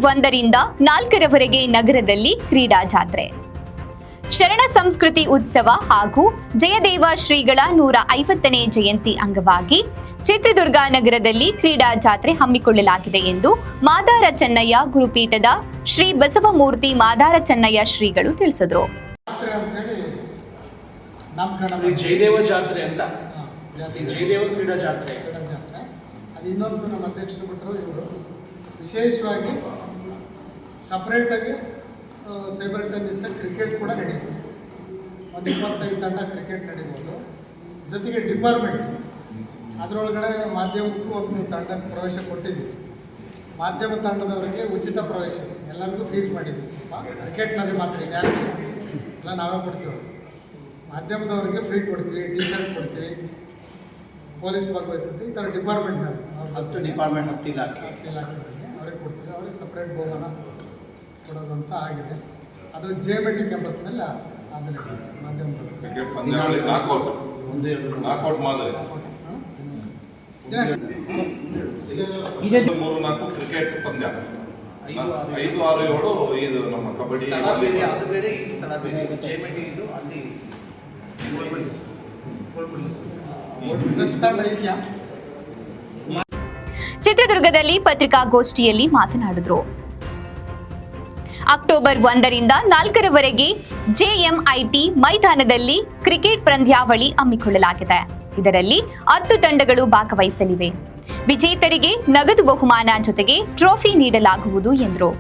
1ರಿಂದ 4ರವರೆಗೆ ನಗರದಲ್ಲಿ ಕ್ರೀಡಾ ಜಾತ್ರೆ. ಶರಣ ಸಂಸ್ಕೃತಿ ಉತ್ಸವ ಹಾಗೂ ಜಯದೇವ ಶ್ರೀಗಳ 150ನೇ ಜಯಂತಿ ಅಂಗವಾಗಿ ಚಿತ್ರದುರ್ಗ ನಗರದಲ್ಲಿ ಕ್ರೀಡಾ ಜಾತ್ರೆ ಹಮ್ಮಿಕೊಳ್ಳಲಾಗಿದೆ ಎಂದು ಮಾದಾರ ಚೆನ್ನಯ್ಯ ಗುರುಪೀಠದ ಶ್ರೀ ಬಸವಮೂರ್ತಿ ಮಾದಾರ ಚೆನ್ನಯ್ಯ ಶ್ರೀಗಳು ತಿಳಿಸಿದರು. ಜಯದೇವ ಜಾತ್ರೆ ಅಂತ ಜಯದೇವ ಕ್ರೀಡಾ ಜಾತ್ರೆ ಅದು ಇನ್ನೊಂದು ನಮ್ಮ ಅಧ್ಯಕ್ಷರು ಬಿಟ್ಟರು. ಇವರು ವಿಶೇಷವಾಗಿ ಸಪ್ರೇಟಾಗಿ ಸೈಬರ್ ಟೆನ್ನಿಸ್ ಕ್ರಿಕೆಟ್ ಕೂಡ ನಡೆಯುತ್ತೆ. ಒಂದು 25 ತಂಡ ಕ್ರಿಕೆಟ್ ನಡೀಬೋದು. ಜೊತೆಗೆ ಡಿಪಾರ್ಟ್ಮೆಂಟ್ ಅದರೊಳಗಡೆ ಮಾಧ್ಯಮಕ್ಕೂ ಒಂದು ತಂಡಕ್ಕೆ ಪ್ರವೇಶ ಕೊಟ್ಟಿದ್ವಿ. ಮಾಧ್ಯಮ ತಂಡದವರಿಗೆ ಉಚಿತ ಪ್ರವೇಶ, ಎಲ್ಲರಿಗೂ ಫೀಸ್ ಮಾಡಿದ್ವಿ. ಸ್ವಲ್ಪ ಕ್ರಿಕೆಟ್ನಲ್ಲಿ ಮಾತ್ರ ಇನ್ಯಾರಿಗೂ ಎಲ್ಲ ನಾವೇ ಕೊಡ್ತೀವಿ. ಮಾಧ್ಯಮದವರಿಗೆ ಫ್ರೀ ಕೊಡ್ತೀವಿ, ಟಿ ಶರ್ಟ್ ಕೊಡ್ತೀವಿ, ಪೊಲೀಸ್ ಭಾಗವಹಿಸ್ತೀವಿ. ಈ ಥರ ಡಿಪಾರ್ಟ್ಮೆಂಟ್ನಲ್ಲಿ 10 ಡಿಪಾರ್ಟ್ಮೆಂಟ್ 10 ಇಲಾಖೆ ಅವ್ರಿಗೆ ಕೊಡ್ತೀವಿ. ಅವ್ರಿಗೆ ಸಪ್ರೇಟ್ ಬಹುಮಾನ ಕೊಡೋದಂತ ಆಗಿದೆ. ಅದು JMT ಕ್ಯಾಂಪಸ್ನಲ್ಲಿ ಅದನ್ನ ಮಾಧ್ಯಮದವರು ಕ್ರಿಕೆಟ್ ಪಂದ್ಯ 5, 6, 7 ಇದು ನಮ್ಮ ಕಬಡ್ಡಿ ಅದು ಬೇರೆ, ಈ ಸ್ಥಳ ಬೇರೆ. JMT ಇದು ಅಲ್ಲಿ ಚಿತ್ರದುರ್ಗದಲ್ಲಿ ಪತ್ರಿಕಾಗೋಷ್ಠಿಯಲ್ಲಿ ಮಾತನಾಡಿದರು. ಅಕ್ಟೋಬರ್ 1ರಿಂದ 4ರವರೆಗೆ JMIT ಮೈದಾನದಲ್ಲಿ ಕ್ರಿಕೆಟ್ ಪಂದ್ಯಾವಳಿ ಹಮ್ಮಿಕೊಳ್ಳಲಾಗಿದೆ. ಇದರಲ್ಲಿ 10 ತಂಡಗಳು ಭಾಗವಹಿಸಲಿವೆ. ವಿಜೇತರಿಗೆ ನಗದು ಬಹುಮಾನ ಜೊತೆಗೆ ಟ್ರೋಫಿ ನೀಡಲಾಗುವುದು ಎಂದರು.